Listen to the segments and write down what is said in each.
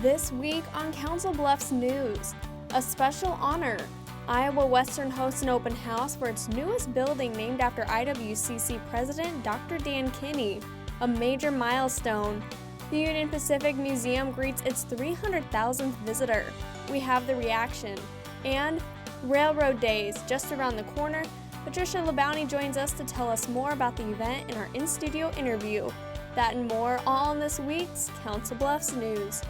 This week on Council Bluffs News, a special honor. Iowa Western hosts an open house for its newest building named after IWCC President Dr. Dan Kinney, a major milestone. The Union Pacific Museum greets its 300,000th visitor. We have the reaction. And Railroad Days, just around the corner. Patricia Labounty joins us to tell us more about the event in our in-studio interview. That and more all in this week's Council Bluffs News.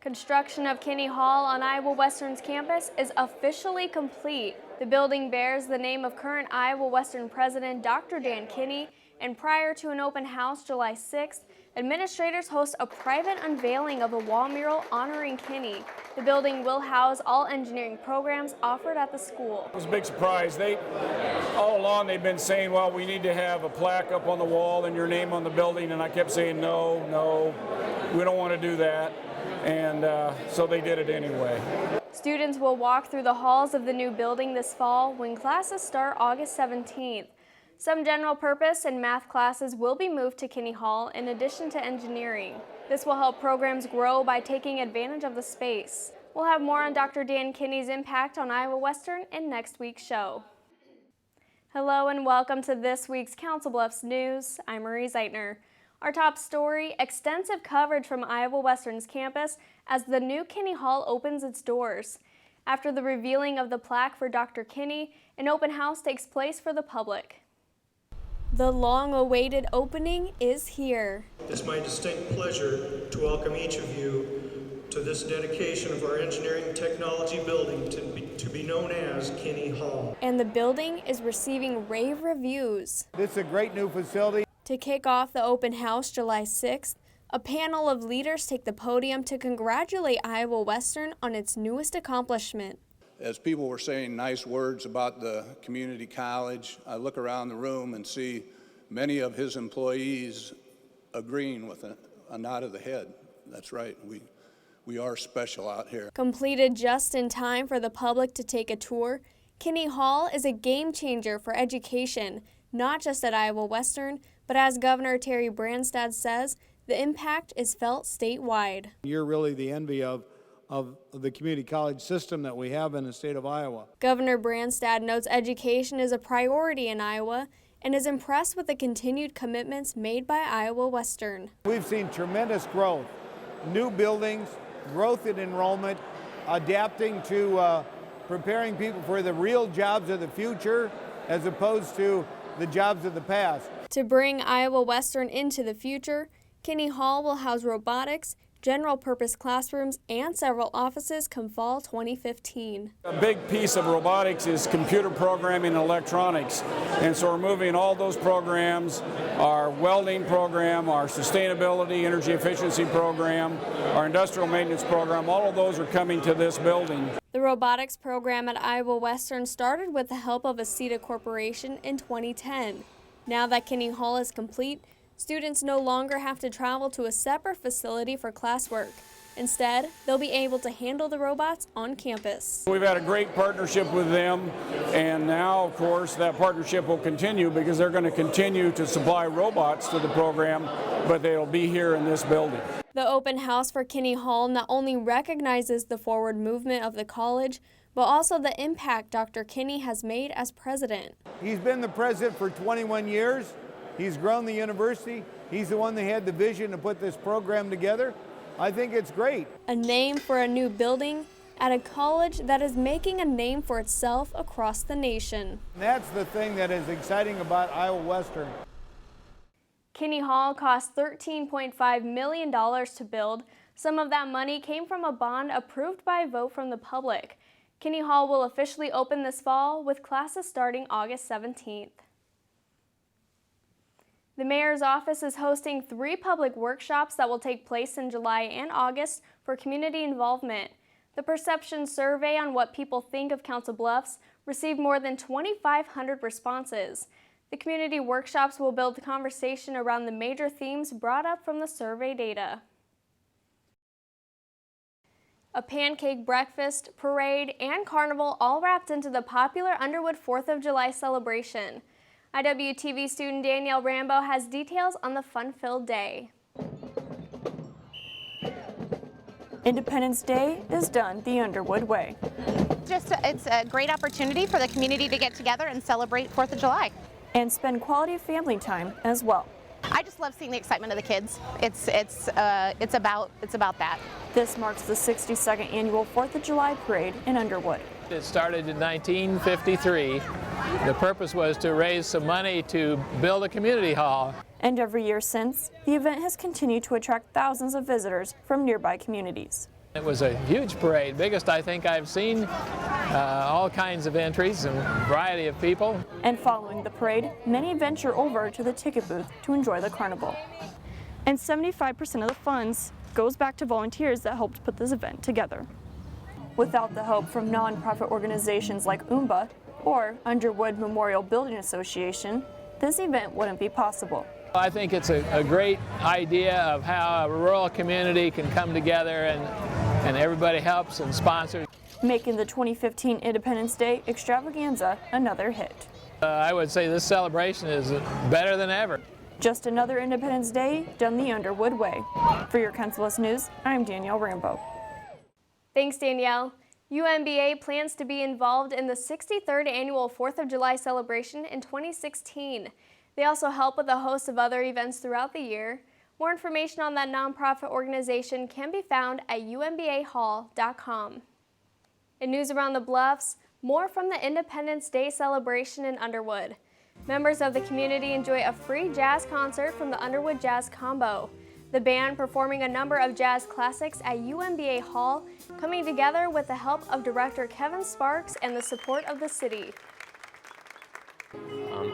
Construction of Kinney Hall on Iowa Western's campus is officially complete. The building bears the name of current Iowa Western President Dr. Dan Kinney, and prior to an open house July 6th, administrators host a private unveiling of a wall mural honoring Kinney. The building will house all engineering programs offered at the school. It was a big surprise. All along they've been saying, well, we need to have a plaque up on the wall and your name on the building, and I kept saying, no, we don't want to do that. And so they did it anyway. Students will walk through the halls of the new building this fall when classes start August 17th. Some general purpose and math classes will be moved to Kinney Hall in addition to engineering. This will help programs grow by taking advantage of the space. We'll have more on Dr. Dan Kinney's impact on Iowa Western in next week's show. Hello and welcome to this week's Council Bluffs News. I'm Marie Zeitner. Our top story, extensive coverage from Iowa Western's campus as the new Kinney Hall opens its doors. After the revealing of the plaque for Dr. Kinney, an open house takes place for the public. The long-awaited opening is here. It's my distinct pleasure to welcome each of you to this dedication of our engineering technology building to be known as Kinney Hall. And the building is receiving rave reviews. This is a great new facility. To kick off the open house July 6th, a panel of leaders take the podium to congratulate Iowa Western on its newest accomplishment. As people were saying nice words about the community college, I look around the room and see many of his employees agreeing with a nod of the head. That's right, we are special out here. Completed just in time for the public to take a tour, Kinney Hall is a game changer for education, not just at Iowa Western, but as Governor Terry Branstad says, the impact is felt statewide. You're really the envy of the community college system that we have in the state of Iowa. Governor Branstad notes education is a priority in Iowa and is impressed with the continued commitments made by Iowa Western. We've seen tremendous growth, new buildings, growth in enrollment, adapting to preparing people for the real jobs of the future as opposed to the jobs of the past. To bring Iowa Western into the future, Kinney Hall will house robotics, general purpose classrooms, and several offices come fall 2015. A big piece of robotics is computer programming and electronics. And so we're moving all those programs, our welding program, our sustainability, energy efficiency program, our industrial maintenance program, all of those are coming to this building. The robotics program at Iowa Western started with the help of Aceda Corporation in 2010. Now that Kinney Hall is complete, students no longer have to travel to a separate facility for classwork. Instead, they'll be able to handle the robots on campus. We've had a great partnership with them, and now, of course, that partnership will continue because they're going to continue to supply robots to the program, but they'll be here in this building. The open house for Kinney Hall not only recognizes the forward movement of the college, but also the impact Dr. Kinney has made as president. He's been the president for 21 years. He's grown the university. He's the one that had the vision to put this program together. I think it's great. A name for a new building at a college that is making a name for itself across the nation. And that's the thing that is exciting about Iowa Western. Kinney Hall cost $13.5 million to build. Some of that money came from a bond approved by a vote from the public. Kinney Hall will officially open this fall with classes starting August 17th. The mayor's office is hosting 3 public workshops that will take place in July and August for community involvement. The perception survey on what people think of Council Bluffs received more than 2,500 responses. The community workshops will build the conversation around the major themes brought up from the survey data. A pancake breakfast, parade, and carnival all wrapped into the popular Underwood 4th of July celebration. IWTV student Danielle Rambo has details on the fun-filled day. Independence Day is done the Underwood way. It's a great opportunity for the community to get together and celebrate 4th of July. And spend quality family time as well. I just love seeing the excitement of the kids. It's about that. This marks the 62nd annual 4th of July parade in Underwood. It started in 1953. The purpose was to raise some money to build a community hall. And every year since, the event has continued to attract thousands of visitors from nearby communities. It was a huge parade, biggest I think I've seen, all kinds of entries and variety of people. And following the parade, many venture over to the ticket booth to enjoy the carnival. And 75% of the funds goes back to volunteers that helped put this event together. Without the help from nonprofit organizations like UMBA or Underwood Memorial Building Association, this event wouldn't be possible. I think it's a great idea of how a rural community can come together and everybody helps and sponsors. Making the 2015 Independence Day extravaganza another hit. I would say this celebration is better than ever. Just another Independence Day done the Underwood way. For your Council Bluffs News, I'm Danielle Rambo. Thanks, Danielle. UMBA plans to be involved in the 63rd annual 4th of July celebration in 2016. They also help with a host of other events throughout the year. More information on that nonprofit organization can be found at umbahall.com. In news around the Bluffs, more from the Independence Day celebration in Underwood. Members of the community enjoy a free jazz concert from the Underwood Jazz Combo. The band performing a number of jazz classics at UMBA Hall, coming together with the help of director Kevin Sparks and the support of the city.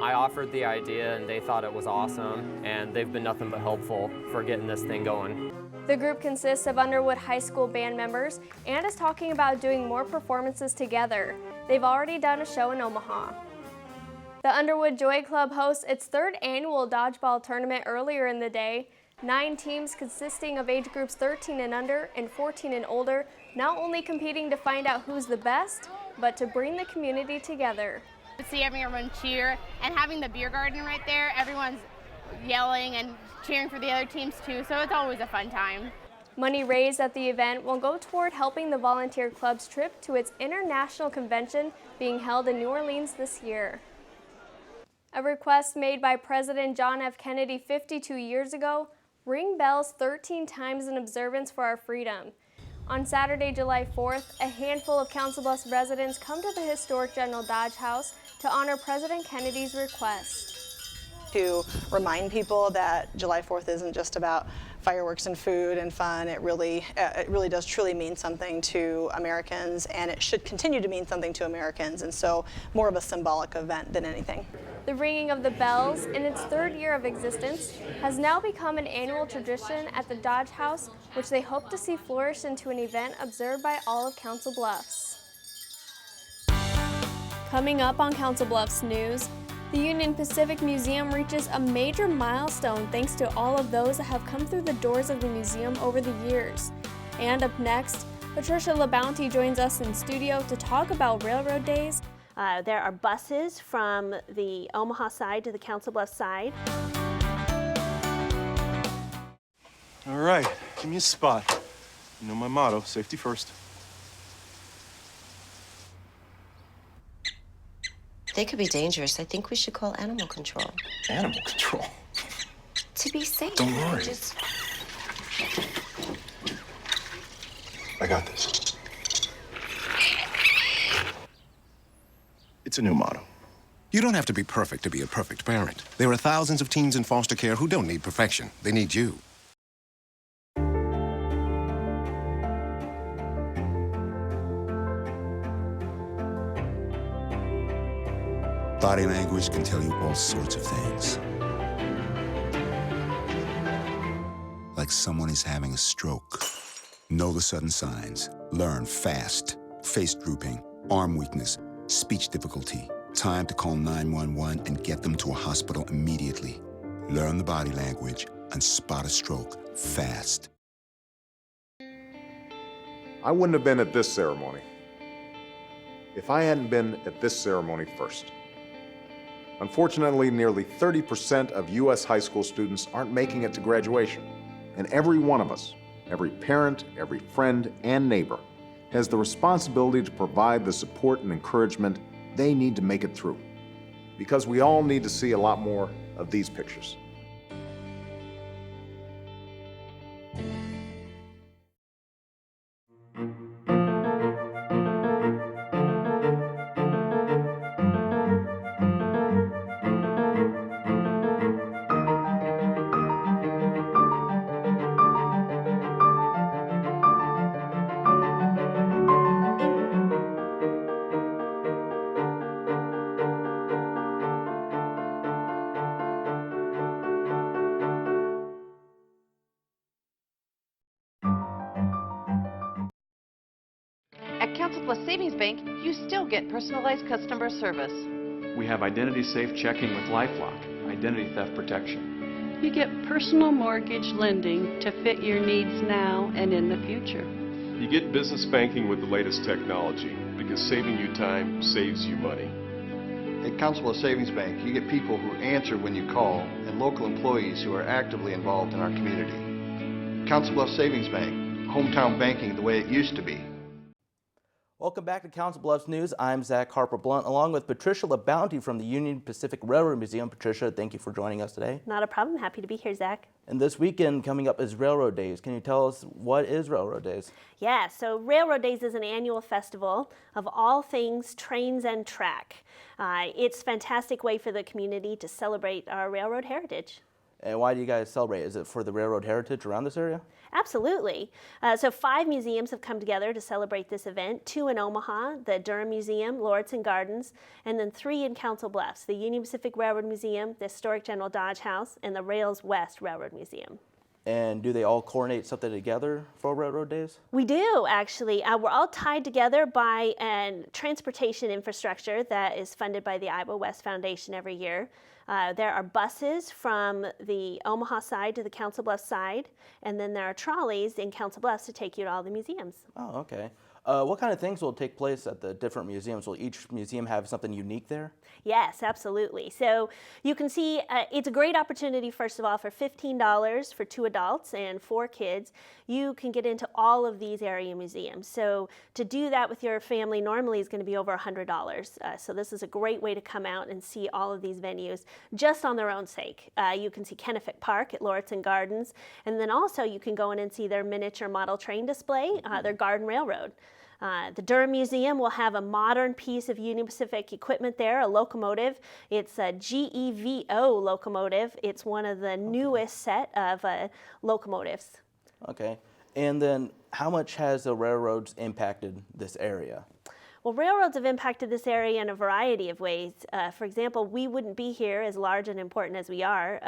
I offered the idea and they thought it was awesome, and they've been nothing but helpful for getting this thing going. The group consists of Underwood High School band members and is talking about doing more performances together. They've already done a show in Omaha. The Underwood Joy Club hosts its 3rd annual dodgeball tournament earlier in the day. 9 teams consisting of age groups 13 and under and 14 and older, not only competing to find out who's the best, but to bring the community together. To see everyone cheer and having the beer garden right there, everyone's yelling and cheering for the other teams too, so it's always a fun time. Money raised at the event will go toward helping the volunteer club's trip to its international convention being held in New Orleans this year. A request made by President John F. Kennedy 52 years ago: ring bells 13 times in observance for our freedom. On Saturday, July 4th, a handful of Council Bluffs residents come to the historic General Dodge House to honor President Kennedy's request. To remind people that July 4th isn't just about fireworks and food and fun. It really does truly mean something to Americans, and it should continue to mean something to Americans, and so more of a symbolic event than anything. The ringing of the bells, in its 3rd year of existence, has now become an annual tradition at the Dodge House, which they hope to see flourish into an event observed by all of Council Bluffs. Coming up on Council Bluffs News, the Union Pacific Museum reaches a major milestone thanks to all of those that have come through the doors of the museum over the years. And up next, Patricia LaBounty joins us in studio to talk about Railroad Days. There are buses from the Omaha side to the Council Bluffs side. All right, give me a spot. You know my motto, safety first. They could be dangerous. I think we should call animal control. Animal control? To be safe. Don't worry. I got this. It's a new motto. You don't have to be perfect to be a perfect parent. There are thousands of teens in foster care who don't need perfection. They need you. Body language can tell you all sorts of things. Like someone is having a stroke. Know the sudden signs. Learn fast. Face drooping, arm weakness, speech difficulty. Time to call 911 and get them to a hospital immediately. Learn the body language and spot a stroke fast. I wouldn't have been at this ceremony if I hadn't been at this ceremony first. Unfortunately, nearly 30% of U.S. high school students aren't making it to graduation. And every one of us, every parent, every friend, and neighbor, has the responsibility to provide the support and encouragement they need to make it through. Because we all need to see a lot more of these pictures. At Council Plus Savings Bank, you still get personalized customer service. We have identity-safe checking with LifeLock, identity theft protection. You get personal mortgage lending to fit your needs now and in the future. You get business banking with the latest technology because saving you time saves you money. At Council Plus Savings Bank, you get people who answer when you call and local employees who are actively involved in our community. Council Plus Savings Bank, hometown banking the way it used to be. Welcome back to Council Bluffs News. I'm Zach Harper-Blunt, along with Patricia LaBounty from the Union Pacific Railroad Museum. Patricia, thank you for joining us today. Not a problem. Happy to be here, Zach. And this weekend coming up is Railroad Days. Can you tell us what is Railroad Days? Yeah, so Railroad Days is an annual festival of all things trains and track. It's a fantastic way for the community to celebrate our railroad heritage. And why do you guys celebrate? Is it for the railroad heritage around this area? Absolutely. So 5 museums have come together to celebrate this event. 2 in Omaha, the Durham Museum, Lauritsen Gardens, and then 3 in Council Bluffs, the Union Pacific Railroad Museum, the Historic General Dodge House, and the Rails West Railroad Museum. And do they all coordinate something together for Railroad Days? We do, actually. We're all tied together by transportation infrastructure that is funded by the Iowa West Foundation every year. There are buses from the Omaha side to the Council Bluffs side, and then there are trolleys in Council Bluffs to take you to all the museums. Oh, okay. What kind of things will take place at the different museums? Will each museum have something unique there? Yes, absolutely. So you can see it's a great opportunity, first of all, for $15 for 2 adults and 4 kids. You can get into all of these area museums. So to do that with your family normally is going to be over $100. So this is a great way to come out and see all of these venues just on their own sake. You can see Kennefic Park at Lauritsen Gardens, and then also you can go in and see their miniature model train display, their Garden Railroad. The Durham Museum will have a modern piece of Union Pacific equipment there, a locomotive. It's a GEVO locomotive. It's one of the newest set of locomotives. Okay. And then how much has the railroads impacted this area? Well, railroads have impacted this area in a variety of ways. For example, we wouldn't be here as large and important as we are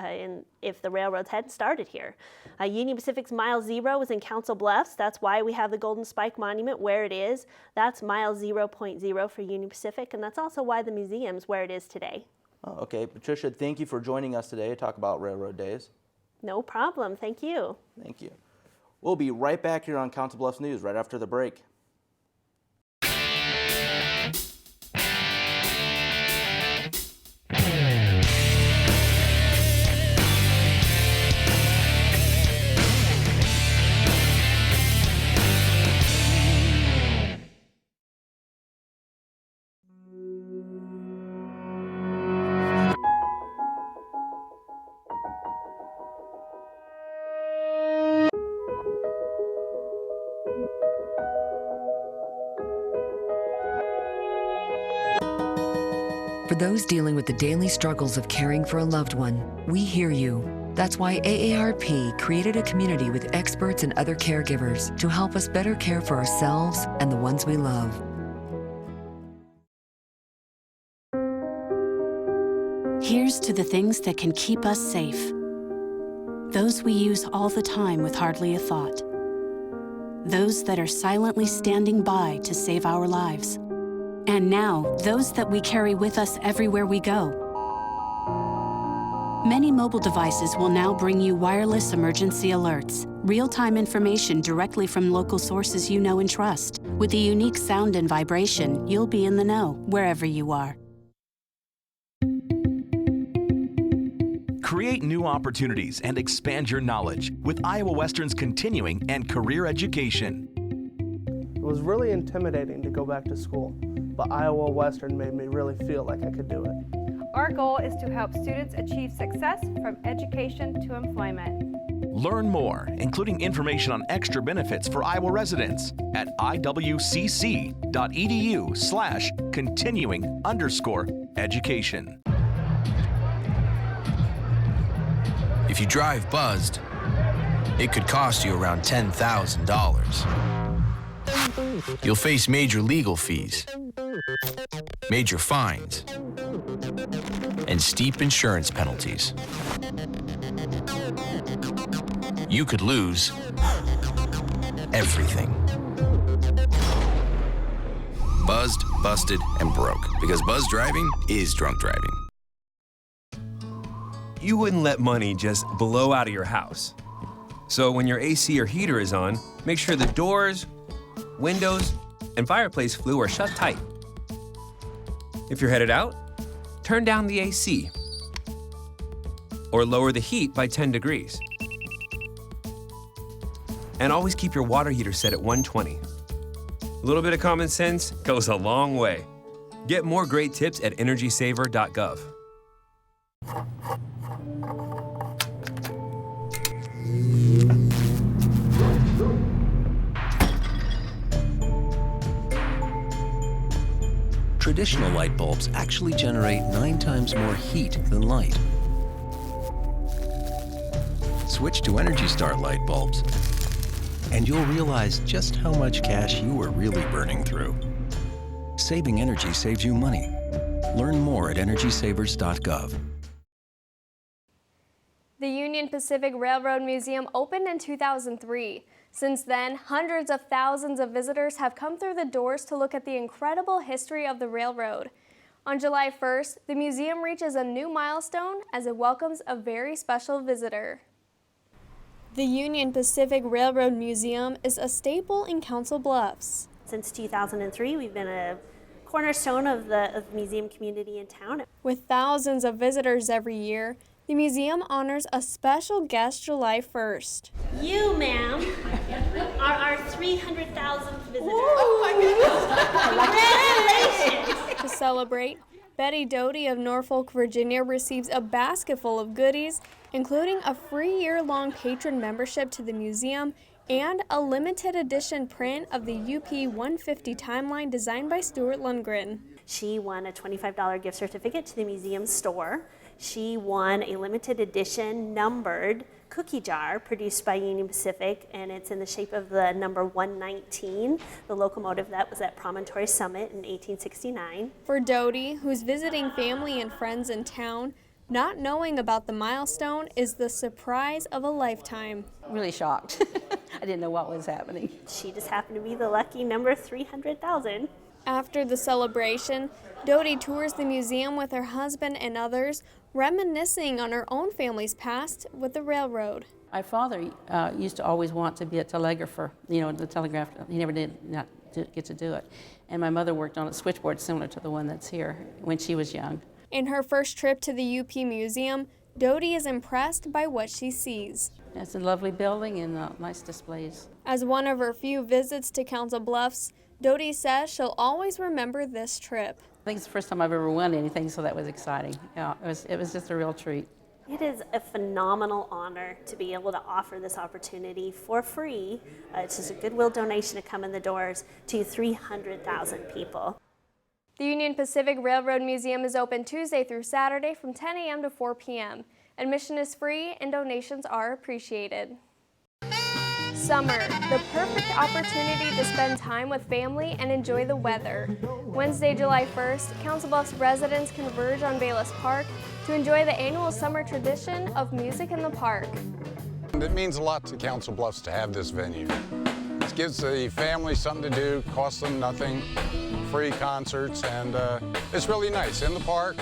if the railroads hadn't started here. Union Pacific's Mile Zero is in Council Bluffs. That's why we have the Golden Spike Monument where it is. That's Mile 0.0 for Union Pacific, and that's also why the museum's where it is today. Oh, okay. Patricia, thank you for joining us today to talk about Railroad Days. No problem. Thank you. Thank you. We'll be right back here on Council Bluffs News right after the break. For those dealing with the daily struggles of caring for a loved one, we hear you. That's why AARP created a community with experts and other caregivers to help us better care for ourselves and the ones we love. Here's to the things that can keep us safe. Those we use all the time with hardly a thought. Those that are silently standing by to save our lives. And now, those that we carry with us everywhere we go. Many mobile devices will now bring you wireless emergency alerts, real-time information directly from local sources you know and trust. With the unique sound and vibration, you'll be in the know wherever you are. Create new opportunities and expand your knowledge with Iowa Western's continuing and career education. It was really intimidating to go back to school, but Iowa Western made me really feel like I could do it. Our goal is to help students achieve success from education to employment. Learn more, including information on extra benefits for Iowa residents at iwcc.edu/continuing_education. If you drive buzzed, it could cost you around $10,000. You'll face major legal fees, major fines, and steep insurance penalties. You could lose everything. Buzzed, busted, and broke, because buzz driving is drunk driving. You wouldn't let money just blow out of your house. So when your AC or heater is on, make sure the doors, windows, and fireplace flue are shut tight. If you're headed out, turn down the AC or lower the heat by 10 degrees. And always keep your water heater set at 120. A little bit of common sense goes a long way. Get more great tips at energysaver.gov. Traditional light bulbs actually generate 9 times more heat than light. Switch to Energy Star light bulbs, and you'll realize just how much cash you were really burning through. Saving energy saves you money. Learn more at energysavers.gov. The Union Pacific Railroad Museum opened in 2003. Since then, hundreds of thousands of visitors have come through the doors to look at the incredible history of the railroad. On July 1st, the museum reaches a new milestone as it welcomes a very special visitor. The Union Pacific Railroad Museum is a staple in Council Bluffs. Since 2003, we've been a cornerstone of the museum community in town. With thousands of visitors every year, the museum honors a special guest July 1st. You, ma'am, are our 300,000th visitor. Oh my goodness! Congratulations! To celebrate, Betty Doty of Norfolk, Virginia receives a basket full of goodies, including a free year-long patron membership to the museum and a limited edition print of the UP 150 timeline designed by Stuart Lundgren. She won a $25 gift certificate to the museum store. She won a limited edition numbered cookie jar produced by Union Pacific, and it's in the shape of the number 119, the locomotive that was at Promontory Summit in 1869. For Doty, who's visiting family and friends in town, not knowing about the milestone is the surprise of a lifetime. Really shocked. I didn't know what was happening. She just happened to be the lucky number 300,000. After the celebration, Doty tours the museum with her husband and others, reminiscing on her own family's past with the railroad. My father used to always want to be a telegrapher, the telegraph. He never did not get to do it. And my mother worked on a switchboard similar to the one that's here when she was young. In her first trip to the UP Museum, Doty is impressed by what she sees. It's a lovely building and nice displays. As one of her few visits to Council Bluffs, Doty says she'll always remember this trip. I think it's the first time I've ever won anything, so that was exciting. Yeah, it was just a real treat. It is a phenomenal honor to be able to offer this opportunity for free. It's just a goodwill donation to come in the doors to 300,000 people. The Union Pacific Railroad Museum is open Tuesday through Saturday from 10 a.m. to 4 p.m. Admission is free and donations are appreciated. Summer, the perfect opportunity to spend time with family and enjoy the weather. Wednesday, July 1st, Council Bluffs residents converge on Bayless Park to enjoy the annual summer tradition of music in the park. It means a lot to Council Bluffs to have this venue. It gives the family something to do, costs them nothing, free concerts, and it's really nice. In the park,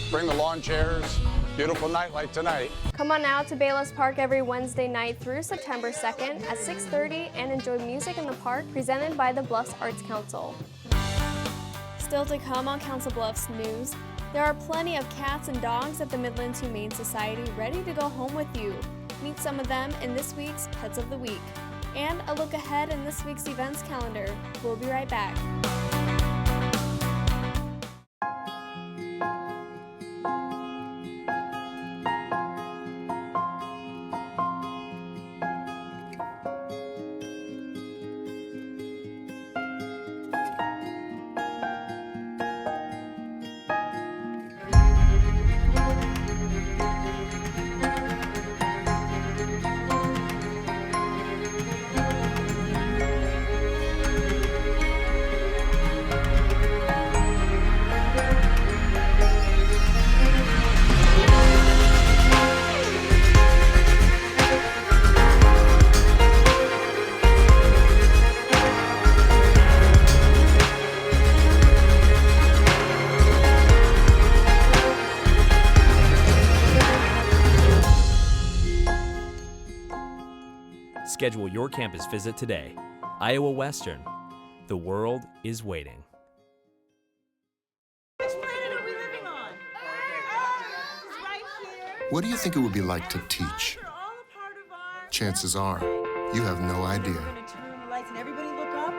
bring the lawn chairs, beautiful night like tonight. Come on out to Bayless Park every Wednesday night through September 2nd at 6:30 and enjoy music in the park presented by the Bluffs Arts Council. Still to come on Council Bluffs News, there are plenty of cats and dogs at the Midlands Humane Society ready to go home with you. Meet some of them in this week's Pets of the Week. And a look ahead in this week's events calendar. We'll be right back. Schedule your campus visit today. Iowa Western. The world is waiting. Which planet are we living on? It's right here. What do you think it would be like to teach? Chances are, you have no idea. Turn the lights and everybody look up.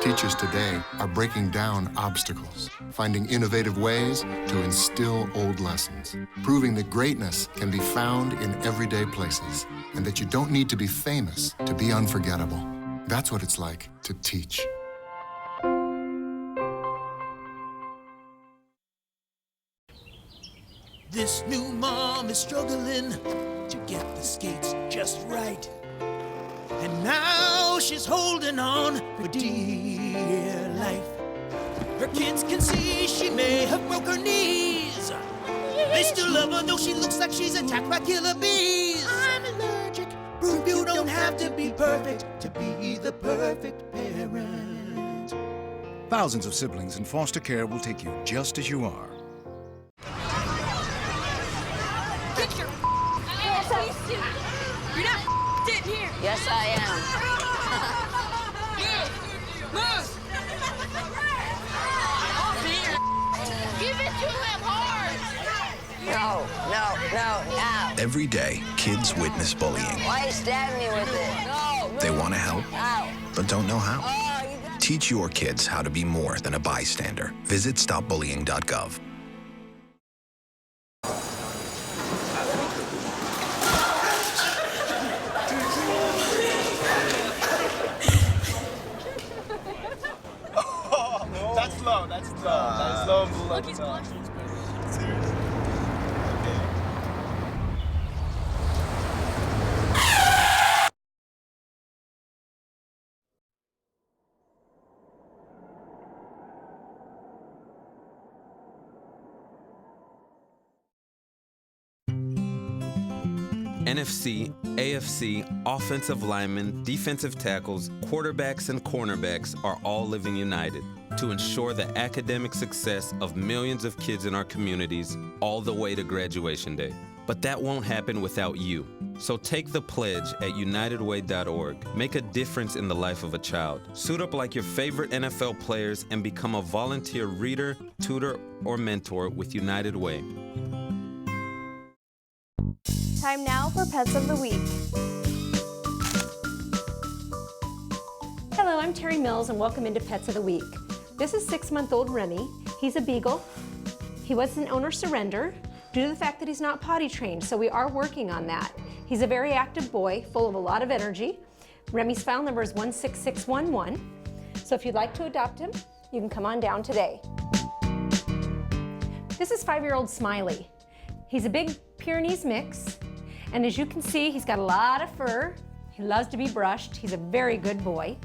Teachers today are breaking down obstacles, finding innovative ways to instill old lessons, proving that greatness can be found in everyday places, and that you don't need to be famous to be unforgettable. That's what it's like to teach. This new mom is struggling to get the skates just right. And now she's holding on for dear life. Her kids can see she may have broke her knees. They still love her though she looks like she's attacked by killer bees. I'm allergic, proof you don't have to be perfect to be the perfect parent. Thousands of siblings in foster care will take you just as you are. Get your ass up. You're not in here. Yes, I am. Move. Give it to him hard. No. Ow. Every day, kids witness bullying. Why are you stabbing me with it? No. They want to help, Ow. but don't know how. Oh, Teach your kids how to be more than a bystander. Visit stopbullying.gov. That's low and below the top. Seriously. NFC, AFC, offensive linemen, defensive tackles, quarterbacks, and cornerbacks are all living united to ensure the academic success of millions of kids in our communities all the way to graduation day. But that won't happen without you. So take the pledge at unitedway.org. Make a difference in the life of a child. Suit up like your favorite NFL players and become a volunteer reader, tutor, or mentor with United Way. Time now for Pets of the Week. Hello, I'm Terry Mills and welcome into Pets of the Week. This is 6-month-old Remy. He's a beagle. He was an owner surrender due to the fact that he's not potty trained, so we are working on that. He's a very active boy, full of a lot of energy. Remy's file number is 16611. So if you'd like to adopt him, you can come on down today. This is 5-year-old Smiley. He's a big Pyrenees mix, and as you can see, he's got a lot of fur. He loves to be brushed. He's a very good boy.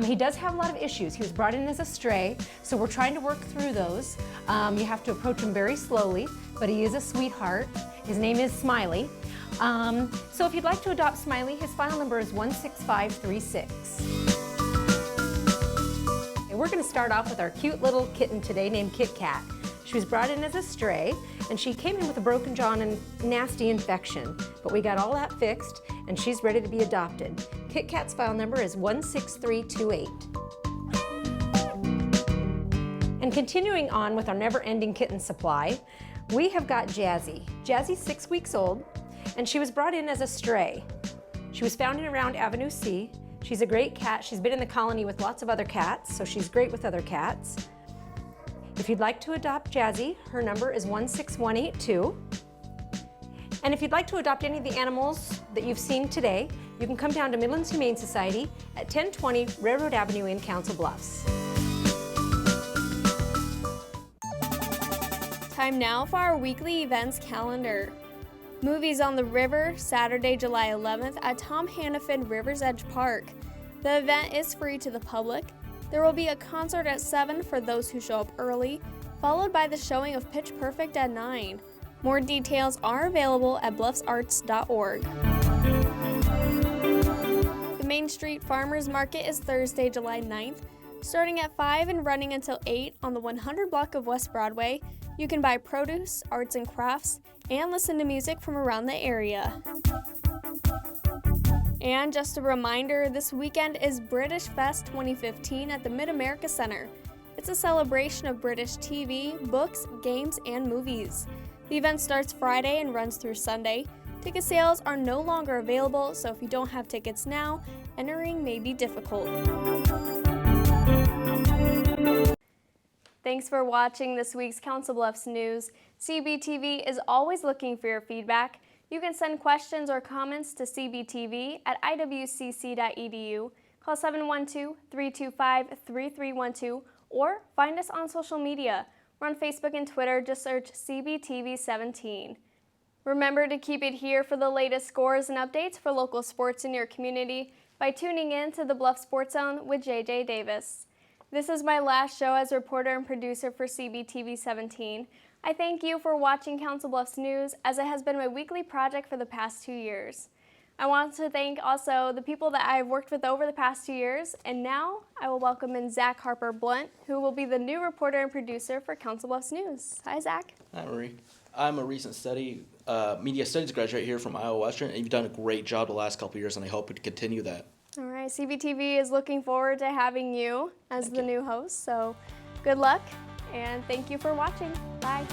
He does have a lot of issues. He was brought in as a stray, so we're trying to work through those. You have to approach him very slowly, but he is a sweetheart. His name is Smiley. So if you'd like to adopt Smiley, his file number is 16536. And we're going to start off with our cute little kitten today named Kit Kat. She was brought in as a stray, and she came in with a broken jaw and a nasty infection, but we got all that fixed, and she's ready to be adopted. Kit Kat's file number is 16328. And continuing on with our never-ending kitten supply, we have got Jazzy. Jazzy's 6 weeks old, and she was brought in as a stray. She was found in around Avenue C. She's a great cat. She's been in the colony with lots of other cats, so she's great with other cats. If you'd like to adopt Jazzy, her number is 16182. And if you'd like to adopt any of the animals that you've seen today, you can come down to Midlands Humane Society at 1020 Railroad Avenue in Council Bluffs. Time now for our weekly events calendar. Movies on the River, Saturday, July 11th at Tom Hannafin River's Edge Park. The event is free to the public. There will be a concert at 7 for those who show up early, followed by the showing of Pitch Perfect at 9. More details are available at bluffsarts.org. The Main Street Farmers Market is Thursday, July 9th, starting at 5 and running until 8 on the 100 block of West Broadway. You can buy produce, arts and crafts, and listen to music from around the area. And just a reminder, this weekend is British Fest 2015 at the Mid-America Center. It's a celebration of British TV, books, games, and movies. The event starts Friday and runs through Sunday. Ticket sales are no longer available, so if you don't have tickets now, entering may be difficult. Thanks for watching this week's Council Bluffs News. CBTV is always looking for your feedback. You can send questions or comments to cbtv@iwcc.edu, call 712-325-3312, or find us on social media. We're on Facebook and Twitter, just search CBTV17. Remember to keep it here for the latest scores and updates for local sports in your community by tuning in to the Bluff Sports Zone with JJ Davis. This is my last show as reporter and producer for CBTV17. I thank you for watching Council Bluffs News, as it has been my weekly project for the past 2 years. I want to thank also the people that I've worked with over the past 2 years, and now I will welcome in Zach Harper Blunt, who will be the new reporter and producer for Council Bluffs News. Hi, Zach. Hi, Marie. I'm a recent media studies graduate here from Iowa Western, and you've done a great job the last couple of years, and I hope to continue that. All right, CBTV is looking forward to having you as the new host, so good luck, and thank you for watching. Bye.